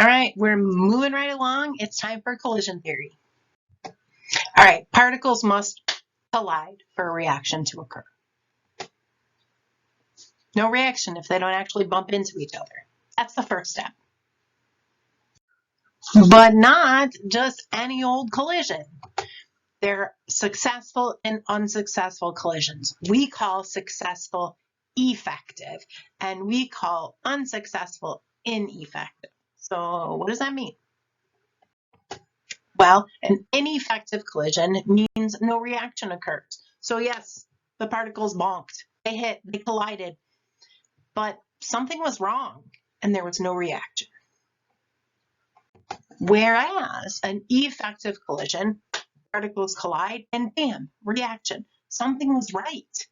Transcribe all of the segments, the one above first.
All right, we're moving right along. It's time for collision theory. All right, particles must collide for a reaction to occur. No reaction if they don't actually bump into each other. That's the first step. But not just any old collision. They're successful and unsuccessful collisions. We call successful effective, and we call unsuccessful ineffective. So what does that mean? Well, an ineffective collision means no reaction occurs. So yes, the particles bonked, they hit, they collided, but something was wrong and there was no reaction. Whereas an effective collision, particles collide and bam, reaction. Something was right.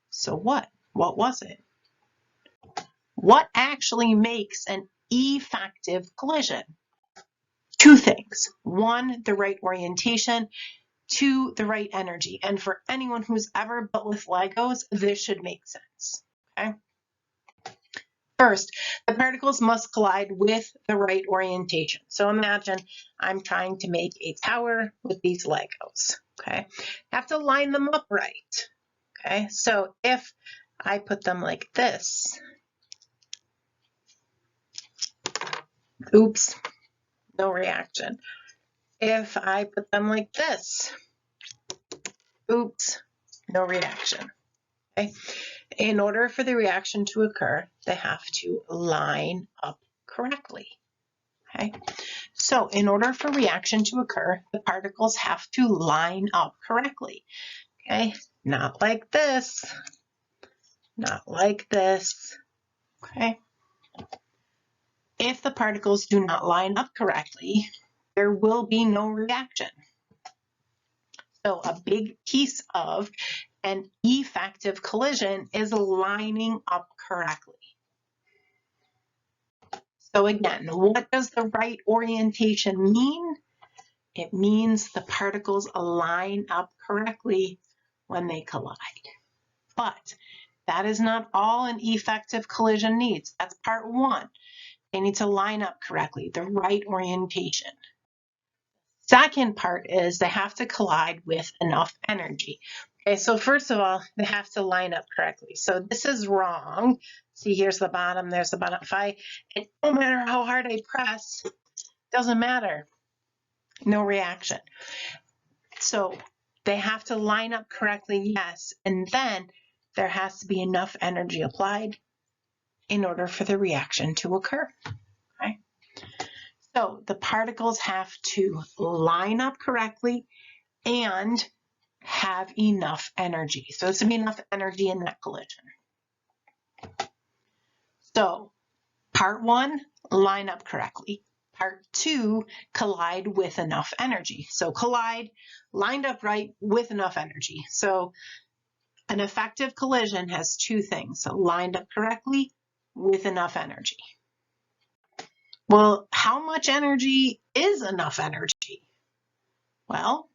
So what? What was it? What actually makes an effective collision? Two things. One, the right orientation. Two, the right energy. And for anyone who's ever built with Legos, this should make sense. Okay. First, the particles must collide with the right orientation. So imagine I'm trying to make a tower with these Legos. Okay. I have to line them up right. Okay. So if I put them like this, oops, no reaction. If I put them like this, oops, no reaction. Okay. In order for the reaction to occur, they have to line up correctly. Okay. So in order for reaction to occur, the particles have to line up correctly. Okay. Not like this. Not like this. Okay. If the particles do not line up correctly, there will be no reaction. So a big piece of an effective collision is lining up correctly. So again, what does the right orientation mean? It means the particles line up correctly when they collide. But that is not all an effective collision needs. That's part one. They need to line up correctly, the right orientation. Second part is they have to collide with enough energy. Okay, so first of all, they have to line up correctly. So this is wrong. See, here's the bottom, there's the bottom. And no matter how hard I press, doesn't matter. No reaction. So they have to line up correctly, yes, and then there has to be enough energy applied in order for the reaction to occur. Okay? So the particles have to line up correctly and have enough energy. So there's to be enough energy in that collision. So part one, line up correctly. Part two, collide with enough energy. So collide, lined up right with enough energy. So an effective collision has two things, so lined up correctly with enough energy. Well, how much energy is enough energy? Well,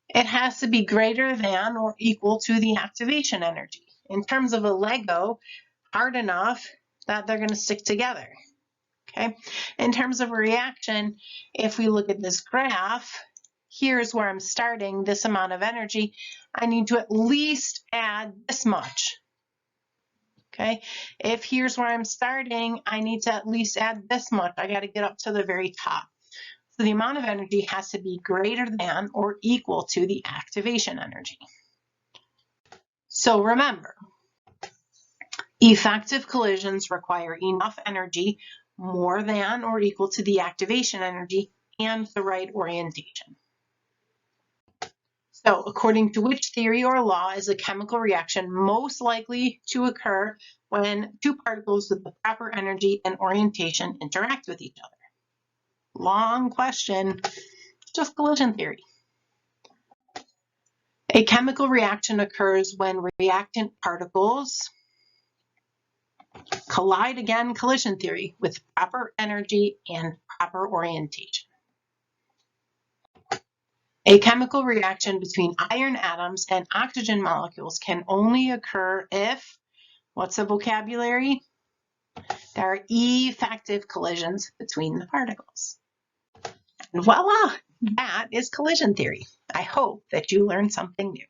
it has to be greater than or equal to the activation energy. In terms of a Lego, hard enough that they're going to stick together. Okay. In terms of a reaction, if we look at this graph, here's where I'm starting, this amount of energy. I need to at least add this much. Okay. If here's where I'm starting, I need to at least add this much. I got to get up to the very top. So the amount of energy has to be greater than or equal to the activation energy. So remember, effective collisions require enough energy more than or equal to the activation energy and the right orientation. So according to which theory or law is a chemical reaction most likely to occur when two particles with the proper energy and orientation interact with each other? Long question, just collision theory. A chemical reaction occurs when reactant particles collide, again, collision theory, with proper energy and proper orientation. A chemical reaction between iron atoms and oxygen molecules can only occur if, what's the vocabulary? There are effective collisions between the particles. And voila, that is collision theory. I hope that you learned something new.